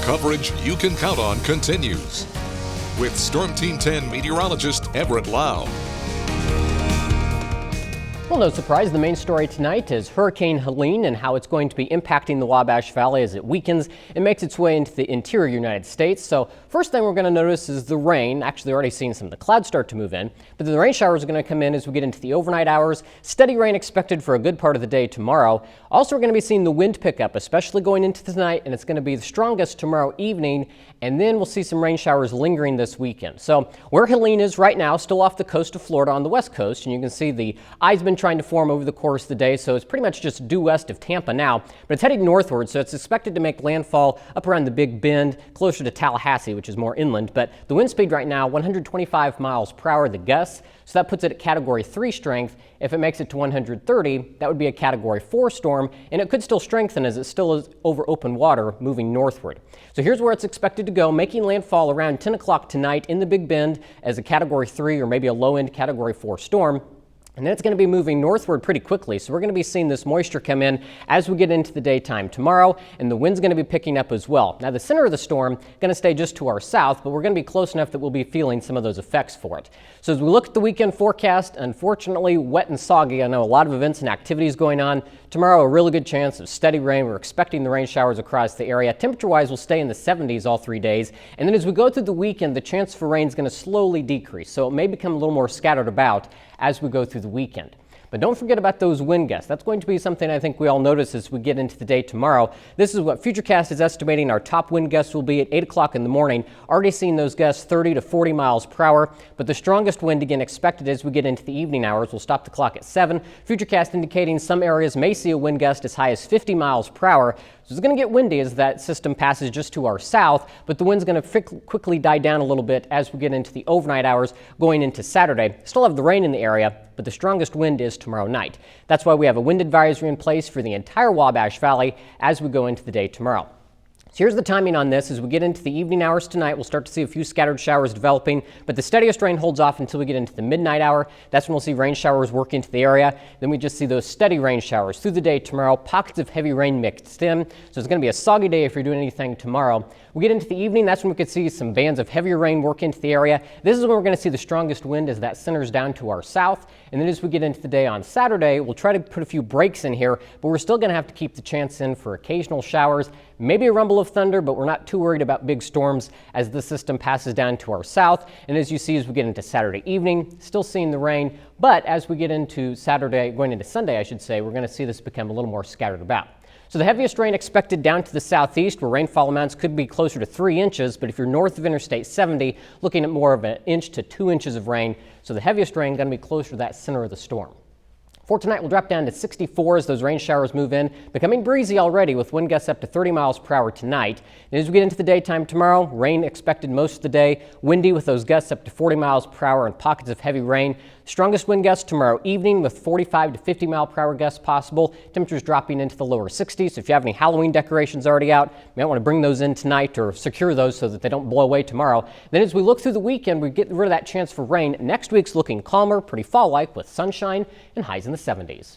Coverage you can count on continues. With Storm Team 10 meteorologist Everett Lau. Well, no surprise, the main story tonight is Hurricane Helene and how it's going to be impacting the Wabash Valley as it weakens and makes its way into the interior United States. So first thing we're going to notice is the rain. Actually, already seeing some of the clouds start to move in, but then the rain showers are going to come in as we get into the overnight hours. Steady rain expected for a good part of the day tomorrow. Also, we're going to be seeing the wind pick up, especially going into tonight, and it's going to be the strongest tomorrow evening. And then we'll see some rain showers lingering this weekend. So where Helene is right now, still off the coast of Florida on the west coast, and you can see the eye's been trying to form over the course of the day, so it's pretty much just due west of Tampa now, but it's heading northward, so it's expected to make landfall up around the Big Bend, closer to Tallahassee, which is more inland. But the wind speed right now, 125 miles per hour, the gusts, so that puts it at Category 3 strength. If it makes it to 130, that would be a Category 4 storm, and it could still strengthen as it still is over open water moving northward. So here's where it's expected to go, making landfall around 10 o'clock tonight in the Big Bend as a Category 3 or maybe a low-end Category 4 storm. And then it's going to be moving northward pretty quickly, so we're going to be seeing this moisture come in as we get into the daytime tomorrow, and the wind's going to be picking up as well. Now, the center of the storm is going to stay just to our south, but we're going to be close enough that we'll be feeling some of those effects for it. So as we look at the weekend forecast, unfortunately wet and soggy. I know a lot of events and activities going on. Tomorrow, a really good chance of steady rain. We're expecting the rain showers across the area. Temperature-wise, we'll stay in the 70s all 3 days. And then as we go through the weekend, the chance for rain is going to slowly decrease, so it may become a little more scattered about as we go through the weekend. But don't forget about those wind gusts. That's going to be something I think we all notice as we get into the day tomorrow. This is what Futurecast is estimating our top wind gusts will be at 8 o'clock in the morning. Already seeing those gusts 30 to 40 miles per hour, but the strongest wind again expected as we get into the evening hours. We'll stop the clock at 7. Futurecast indicating some areas may see a wind gust as high as 50 miles per hour. So it's going to get windy as that system passes just to our south, but the wind's going to quickly die down a little bit as we get into the overnight hours going into Saturday. Still have the rain in the area, but the strongest wind is tomorrow night. That's why we have a wind advisory in place for the entire Wabash Valley as we go into the day tomorrow. So here's the timing on this. As we get into the evening hours tonight, we'll start to see a few scattered showers developing, but the steadiest rain holds off until we get into the midnight hour. That's when we'll see rain showers work into the area. Then we just see those steady rain showers through the day tomorrow, pockets of heavy rain mixed in. So it's going to be a soggy day if you're doing anything tomorrow. We get into the evening, that's when we could see some bands of heavier rain work into the area. This is when we're going to see the strongest wind as that centers down to our south. And then as we get into the day on Saturday, we'll try to put a few breaks in here, but we're still going to have to keep the chance in for occasional showers, maybe a rumble of thunder, but we're not too worried about big storms as the system passes down to our south. And as you see, as we get into Saturday evening, still seeing the rain, but as we get into Saturday, going into Sunday, I should say, we're going to see this become a little more scattered about. So the heaviest rain expected down to the southeast, where rainfall amounts could be closer to 3 inches, but if you're north of Interstate 70, looking at more of an inch to 2 inches of rain. So the heaviest rain going to be closer to that center of the storm. For tonight, we'll drop down to 64 as those rain showers move in, becoming breezy already with wind gusts up to 30 miles per hour tonight. And as we get into the daytime tomorrow, rain expected most of the day, windy with those gusts up to 40 miles per hour and pockets of heavy rain. Strongest wind gusts tomorrow evening with 45 to 50 mile per hour gusts possible. Temperatures dropping into the lower 60s. So if you have any Halloween decorations already out, you might want to bring those in tonight or secure those so that they don't blow away tomorrow. Then as we look through the weekend, we get rid of that chance for rain. Next week's looking calmer, pretty fall-like with sunshine and highs in the 70s.